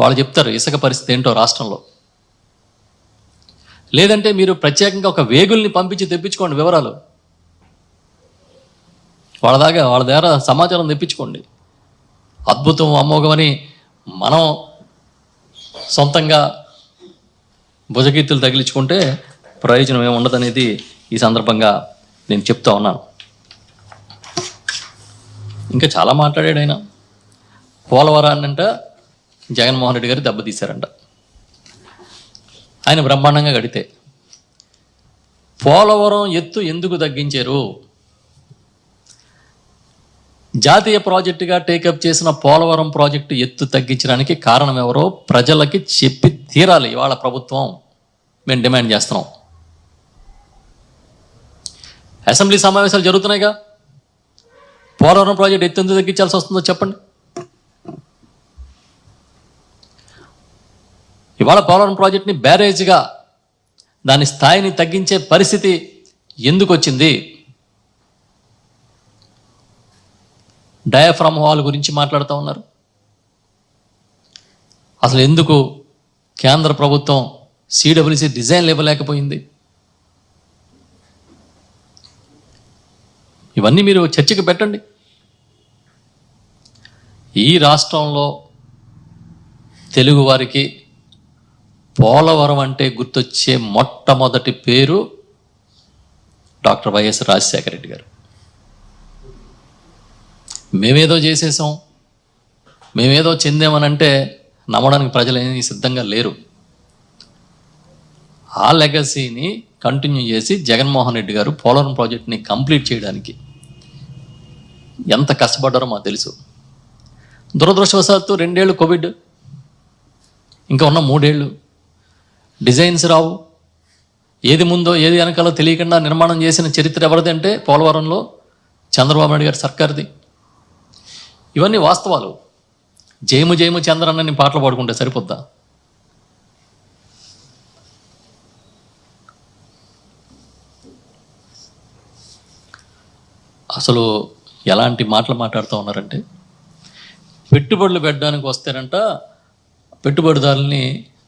వాళ్ళు చెప్తారు ఇసుక పరిస్థితి ఏంటో రాష్ట్రంలో. లేదంటే మీరు ప్రత్యేకంగా ఒక వేగుల్ని పంపించి తెప్పించుకోండి వివరాలు, వాళ్ళ దగ్గర సమాచారం తెప్పించుకోండి. అద్భుతం, అమోఘమని మనం సొంతంగా భుజకీర్తులు తగిలించుకుంటే ప్రయోజనం ఏమి ఉండదనేది ఈ సందర్భంగా నేను చెప్తా ఉన్నాను. ఇంకా చాలా మాట్లాడాడు ఆయన. పోలవరాన్నంట జగన్మోహన్ రెడ్డి గారు దెబ్బతీశారంట. ఆయన బ్రహ్మాండంగా కడితే పోలవరం ఎత్తు ఎందుకు తగ్గించారు? జాతీయ ప్రాజెక్టుగా టేకప్ చేసిన పోలవరం ప్రాజెక్టు ఎత్తు తగ్గించడానికి కారణం ఎవరో ప్రజలకి చెప్పి తీరాలి. ఇవాళ ప్రభుత్వం మేము డిమాండ్ చేస్తున్నాం. అసెంబ్లీ సమావేశాలు జరుగుతున్నాయిగా, పోలవరం ప్రాజెక్టు ఎత్తు ఎందుకు తగ్గించాల్సి వస్తుందో చెప్పండి. ఇవాళ పోలవరం ప్రాజెక్ట్ని బ్యారేజ్గా దాని స్థాయిని తగ్గించే పరిస్థితి ఎందుకు వచ్చింది? డయాఫ్రామ్ వాల్ గురించి మాట్లాడుతూ ఉన్నారు. అసలు ఎందుకు కేంద్ర ప్రభుత్వం సిడబ్ల్యూసి డిజైన్లు ఇవ్వలేకపోయింది? ఇవన్నీ మీరు చర్చకు పెట్టండి. ఈ రాష్ట్రంలో తెలుగు వారికి పోలవరం అంటే గుర్తొచ్చే మొట్టమొదటి పేరు డాక్టర్ వైఎస్ రాజశేఖర రెడ్డి గారు. మేమేదో చేసేసాం, మేమేదో చెందామనంటే నమ్మడానికి ప్రజలు ఏమీ సిద్ధంగా లేరు. ఆ లెగసీని కంటిన్యూ చేసి జగన్మోహన్ రెడ్డి గారు పోలవరం ప్రాజెక్ట్ని కంప్లీట్ చేయడానికి ఎంత కష్టపడ్డారో మాకు తెలుసు. దురదృష్టవశాత్తు 2 ఏళ్ళు కోవిడ్, ఇంకా ఉన్న 3 ఏళ్ళు డిజైన్స్ రావు, ఏది ముందో ఏది వెనకాలో తెలియకుండా నిర్మాణం చేసిన చరిత్ర ఎవరిది అంటే పోలవరంలో చంద్రబాబు నాయుడు గారి సర్కార్ది. ఇవన్నీ వాస్తవాలు. జయము జయము చంద్రన్నని పాటలు పాడుకుంటే సరిపోద్దా? అసలు ఎలాంటి మాటలు మాట్లాడుతూ ఉన్నారంటే, పెట్టుబడులు పెట్టడానికి వస్తారంట, పెట్టుబడిదారుల్ని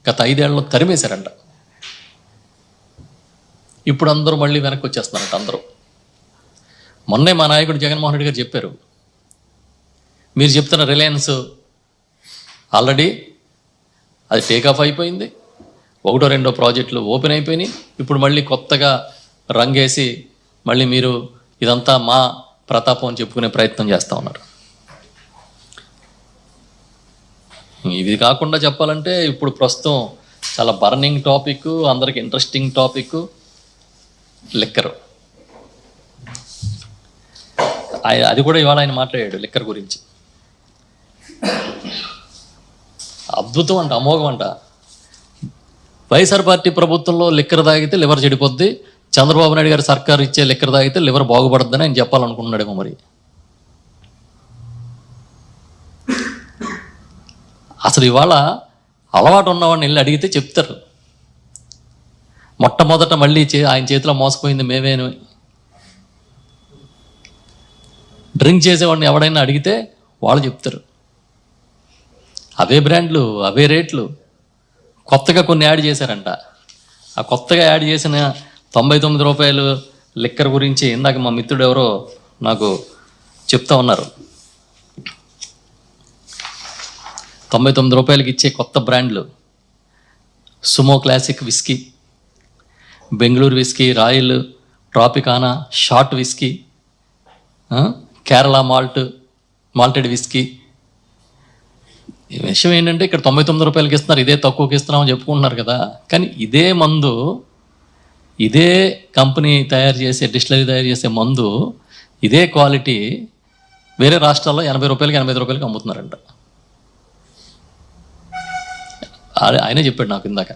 గత 5 ఏళ్లలో తరిమేశారంట. ఇప్పుడు అందరూ మళ్ళీ వెనక్కి వచ్చేస్తున్నారంట అందరూ. మొన్నే మా నాయకుడు జగన్మోహన్ రెడ్డి గారు చెప్పారు, మీరు చెప్తున్న రిలయన్స్ ఆల్రెడీ అది టేకాఫ్ అయిపోయింది, 1-2 ప్రాజెక్టులు ఓపెన్ అయిపోయినాయి, ఇప్పుడు మళ్ళీ కొత్తగా రంగేసి మళ్ళీ మీరు ఇదంతా మా ప్రతాపం అని చెప్పుకునే ప్రయత్నం చేస్తూ ఉన్నారు. ఇది కాకుండా చెప్పాలంటే ఇప్పుడు ప్రస్తుతం చాలా బర్నింగ్ టాపిక్, అందరికి ఇంట్రెస్టింగ్ టాపిక్ లిక్కర్. అది కూడా ఇవాళ ఆయన మాట్లాడాడు లిక్కర్ గురించి. అద్భుతం అంట, అమోఘం అంట. వైఎస్ఆర్ పార్టీ ప్రభుత్వంలో లిక్కర్ తాగితే లివర్ చెడిపోద్ది, చంద్రబాబు నాయుడు గారి సర్కారు ఇచ్చే లిక్కర్ తాగితే లివర్ బాగుపడుతుందని ఆయన చెప్పాలనుకుంటున్నాడేమో మరి. అసలు ఇవాళ అలవాటు ఉన్నవాడిని వెళ్ళి అడిగితే చెప్తారు, మొట్టమొదట మళ్ళీ ఆయన చేతిలో మోసపోయింది మేమేను. డ్రింక్ చేసేవాడిని ఎవడైనా అడిగితే వాళ్ళు చెప్తారు. అవే బ్రాండ్లు, అవే రేట్లు, కొత్తగా కొన్ని యాడ్ చేశారంట. ఆ కొత్తగా యాడ్ చేసిన 99 రూపాయలు లిక్కర్ గురించి ఇందాక మా మిత్రుడు ఎవరో నాకు చెప్తా ఉన్నారు. 99 రూపాయలకి ఇచ్చే కొత్త బ్రాండ్లు Sumo classic whisky, Bengaluru whisky, royal, ట్రాపికానా, short whisky, Kerala malted whisky. ఈ విషయం ఏంటంటే ఇక్కడ 99 రూపాయలకి ఇస్తున్నారు, ఇదే తక్కువకి ఇస్తున్నామని చెప్పుకుంటున్నారు కదా. కానీ ఇదే మందు, ఇదే కంపెనీ తయారు చేసే, డిస్టిలరీ తయారు చేసే మందు, ఇదే క్వాలిటీ వేరే రాష్ట్రాల్లో 80 రూపాయలకి 85 రూపాయలకి అమ్ముతున్నారంట. ఆయనే చెప్పాడు నాకు ఇందాక.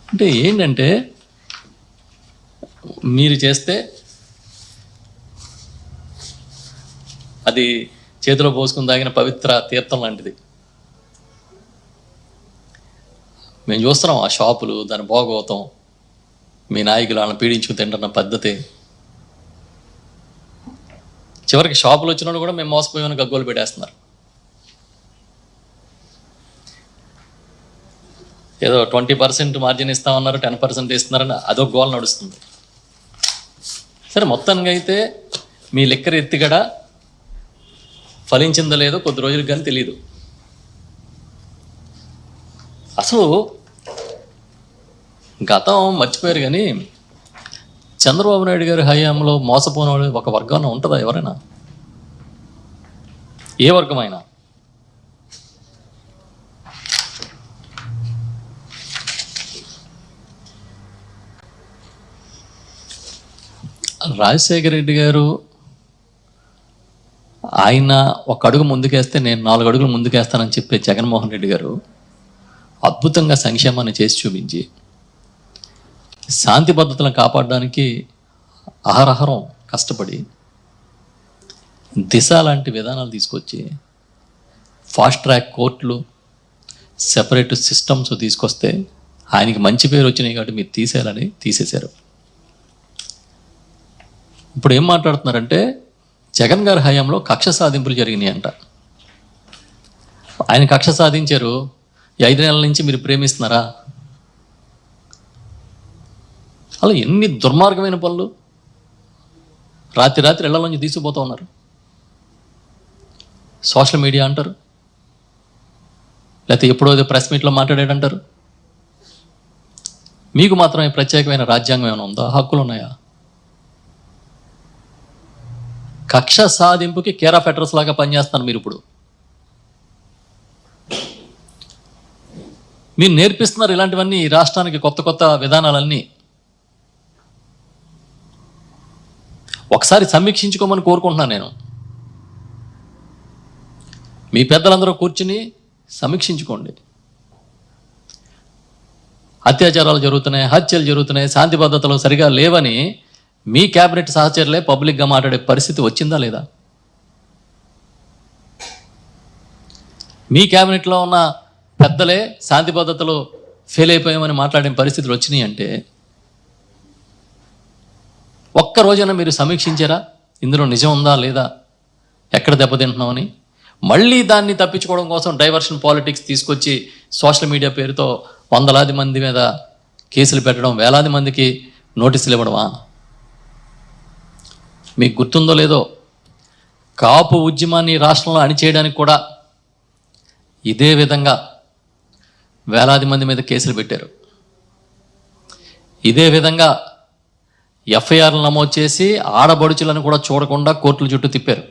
అంటే ఏంటంటే మీరు చేస్తే అది చేతిలో పోసుకుని తాగిన పవిత్ర తీర్థం లాంటిది. మేము చూస్తున్నాం ఆ షాపులు, దాని భోగవతం, మీ నాయకులు వాళ్ళని పీడించుకు తింటున్న పద్ధతి. చివరికి షాపులు వచ్చినప్పుడు కూడా మేము మోసపోయామని గగ్గోలు పెట్టేస్తున్నారు. ఏదో 20% మార్జిన్ ఇస్తామన్నారు, 10% ఇస్తున్నారని అదొక గోల్ నడుస్తుంది. సరే, మొత్తానికి అయితే మీ లిక్కర్ ఎత్తిగడ ఫలించిందో లేదో కొద్ది రోజులకు కానీ తెలియదు. అసలు గతం మర్చిపోయారు కానీ చంద్రబాబు నాయుడు గారి హయాంలో మోసపోయిన ఒక వర్గం ఉంటుందా ఎవరైనా? ఏ వర్గమైనా? రాజశేఖర రెడ్డి గారు ఆయన ఒక అడుగు ముందుకేస్తే నేను 4 అడుగులు ముందుకేస్తానని చెప్పే జగన్మోహన్ రెడ్డి గారు అద్భుతంగా సంక్షేమాన్ని చేసి చూపించి శాంతి భద్రతలను కాపాడడానికి అహరహరం కష్టపడి దిశ లాంటి విధానాలు తీసుకొచ్చి ఫాస్ట్ ట్రాక్ కోర్టులు, సెపరేట్ సిస్టమ్స్ తీసుకొస్తే ఆయనకి మంచి పేరు వచ్చినాయి కాబట్టి మీరు తీసేయాలని తీసేశారు. ఇప్పుడు ఏం మాట్లాడుతున్నారంటే జగన్ గారి హయాంలో కక్ష సాధింపులు జరిగినాయి అంట. ఆయన కక్ష సాధించారు. 5 నెలల నుంచి మీరు ప్రేమిస్తున్నారా? అలా ఎన్ని దుర్మార్గమైన పనులు రాత్రి ఇళ్లలోంచి తీసుకుపోతూ ఉన్నారు. సోషల్ మీడియా అంటారు, లేకపోతే ఎప్పుడో ఏదో ప్రెస్ మీట్లో మాట్లాడాడంటారు. మీకు మాత్రమే ప్రత్యేకమైన రాజ్యాంగం ఏమైనా ఉందా? హక్కులు ఉన్నాయా? కక్ష సాధింపుకి కేర్ ఆఫ్ అడ్రస్ లాగా పనిచేస్తున్నారు మీరు. ఇప్పుడు మీరు నేర్పిస్తున్నారు ఇలాంటివన్నీ ఈ రాష్ట్రానికి, కొత్త విధానాలన్నీ. ఒకసారి సమీక్షించుకోమని కోరుకుంటున్నాను నేను. మీ పెద్దలందరూ కూర్చుని సమీక్షించుకోండి. అత్యాచారాలు జరుగుతున్నాయి, హత్యలు జరుగుతున్నాయి, శాంతి భద్రతలు సరిగా లేవని మీ క్యాబినెట్ సహచరులే పబ్లిక్గా మాట్లాడే పరిస్థితి వచ్చిందా లేదా? మీ క్యాబినెట్లో ఉన్న పెద్దలే శాంతి భద్రతలు ఫెయిల్ అయిపోయామని మాట్లాడే పరిస్థితులు వచ్చినాయి అంటే ఒక్క రోజైనా మీరు సమీక్షించారా? ఇందులో నిజం ఉందా లేదా, ఎక్కడ దెబ్బతింటున్నామని? మళ్ళీ దాన్ని తప్పించుకోవడం కోసం డైవర్షన్ పాలిటిక్స్ తీసుకొచ్చి సోషల్ మీడియా పేరుతో వందలాది మంది మీద కేసులు పెట్టడం, వేలాది మందికి నోటీసులు ఇవ్వడమా? మీకు గుర్తుందో లేదో, కాపు ఉద్యమాన్ని రాష్ట్రంలో అణిచేయడానికి కూడా ఇదే విధంగా వేలాది మంది మీద కేసులు పెట్టారు. ఇదే విధంగా ఎఫ్ఐఆర్లు నమోదు చేసి ఆడబడుచులను కూడా చూడకుండా కోర్టుల చుట్టూ తిప్పారు.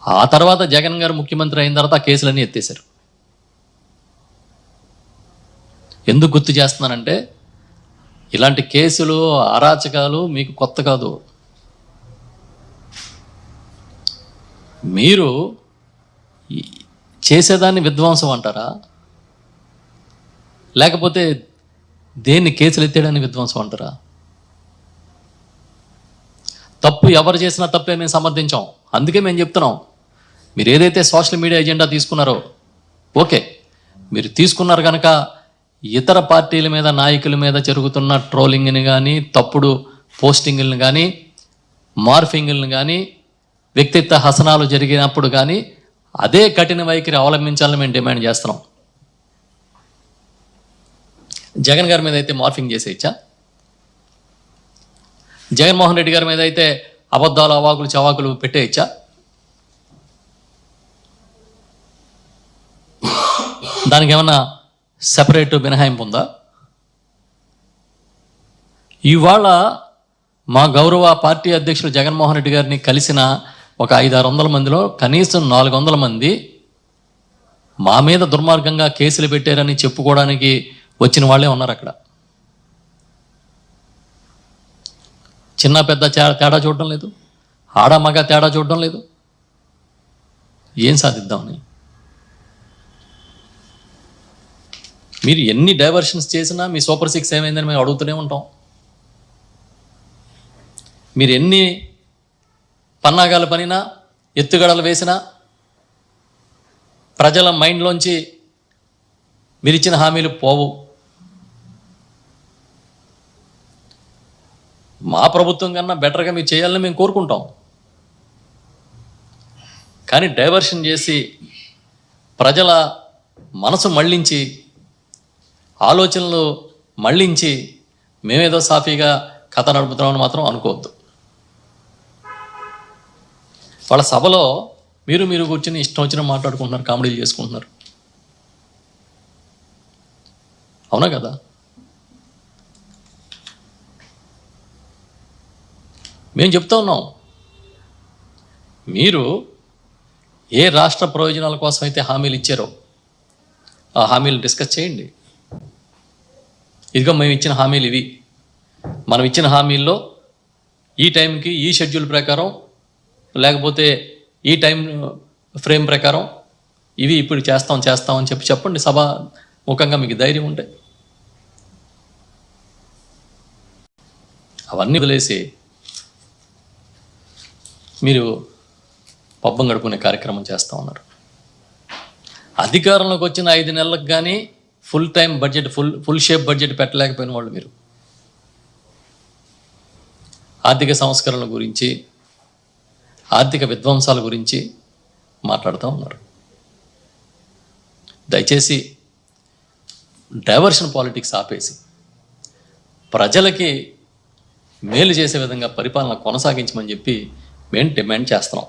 ఆ తర్వాత జగన్ గారు ముఖ్యమంత్రి అయిన తర్వాత ఆ కేసులన్నీ ఎత్తేశారు. ఎందుకు గుర్తు చేస్తున్నానంటే ఇలాంటి కేసులు, అరాచకాలు మీకు కొత్త కాదు. మీరు చేసేదాన్ని విధ్వంసం అంటారా, లేకపోతే దేన్ని కేసులు ఎత్తేయడాన్ని విధ్వంసం అంటారా? తప్పు ఎవరు చేసినా తప్పే మేము సమర్థించాం. అందుకే మేము చెప్తున్నాం, మీరు ఏదైతే సోషల్ మీడియా ఎజెండా తీసుకున్నారో ఓకే, మీరు తీసుకున్నారు కనుక ఇతర పార్టీల మీద, నాయకుల మీద జరుగుతున్న ట్రోలింగ్ని కానీ, తప్పుడు పోస్టింగులను కానీ, మార్ఫింగులను కానీ, వ్యక్తిత్వ హసనాలు జరిగినప్పుడు కానీ అదే కఠిన వైఖరి అవలంబించాలని మేము డిమాండ్ చేస్తున్నాం. జగన్ గారి మీద అయితే మార్ఫింగ్ చేసేయచ్చా? జగన్మోహన్ రెడ్డి గారి మీద అయితే అబద్ధాలు, అవాకులు, చవాకులు పెట్టేయచ్చా? దానికి ఏమన్నా సెపరేట్ మినహాయింపు ఉందా? ఇవాళ మా గౌరవ పార్టీ అధ్యక్షులు జగన్మోహన్ రెడ్డి గారిని కలిసిన ఒక 500-600 మందిలో కనీసం 400 మంది మా మీద దుర్మార్గంగా కేసులు పెట్టారని చెప్పుకోవడానికి వచ్చిన వాళ్ళే ఉన్నారు అక్కడ. చిన్న పెద్ద తేడా చూడడం లేదు, ఆడ మగ తేడా చూడడం లేదు. ఏం సాధిద్దామని మీరు ఎన్ని డైవర్షన్స్ చేసినా మీ సూపర్ 6 ఏమైందని మేము అడుగుతూనే ఉంటాం. మీరు ఎన్ని పన్నాగాలు పనినా, ఎత్తుగడలు వేసినా ప్రజల మైండ్లోంచి మీరు ఇచ్చిన హామీలు పోవు. మా ప్రభుత్వం కన్నా బెటర్గా మీరు చేయాలని మేము కోరుకుంటాం. కానీ డైవర్షన్ చేసి ప్రజల మనసు మళ్ళించి, ఆలోచనలు మళ్ళించి మేమేదో సాఫీగా కథ నడుపుతున్నామని మాత్రం అనుకోవద్దు. వాళ్ళ సభలో మీరు కూర్చొని ఇష్టం వచ్చిన మాట్లాడుకుంటున్నారు, కామెడీలు చేసుకుంటున్నారు. అవునా కదా? మేము చెప్తా ఉన్నాం, మీరు ఏ రాష్ట్ర ప్రయోజనాల కోసం అయితే హామీలు ఇచ్చారో ఆ హామీలు డిస్కస్ చేయండి. ఇదిగో మేము ఇచ్చిన హామీలు ఇవి, మనం ఇచ్చిన హామీల్లో ఈ టైంకి ఈ షెడ్యూల్ ప్రకారం, లేకపోతే ఈ టైం ఫ్రేమ్ ప్రకారం ఇవి ఇప్పుడు చేస్తామని చెప్పండి. సభ ముఖంగా మీకు ధైర్యం ఉంటే అవన్నీ వదిలేసి మీరు పబ్బం గడుపుకునే కార్యక్రమం చేస్తూ ఉన్నారు. అధికారంలోకి వచ్చిన 5 నెలలకు కానీ full time budget, full shape budget పెట్టలేకపోయిన వాళ్ళు మీరు. ఆర్థిక సంస్కరణల గురించి, ఆర్థిక విధ్వంసాల గురించి మాట్లాడుతూ ఉన్నారు. దయచేసి డైవర్షన్ పాలిటిక్స్ ఆపేసి ప్రజలకి మేలు చేసే విధంగా పరిపాలన కొనసాగించమని చెప్పి మేము డిమాండ్ చేస్తున్నాం.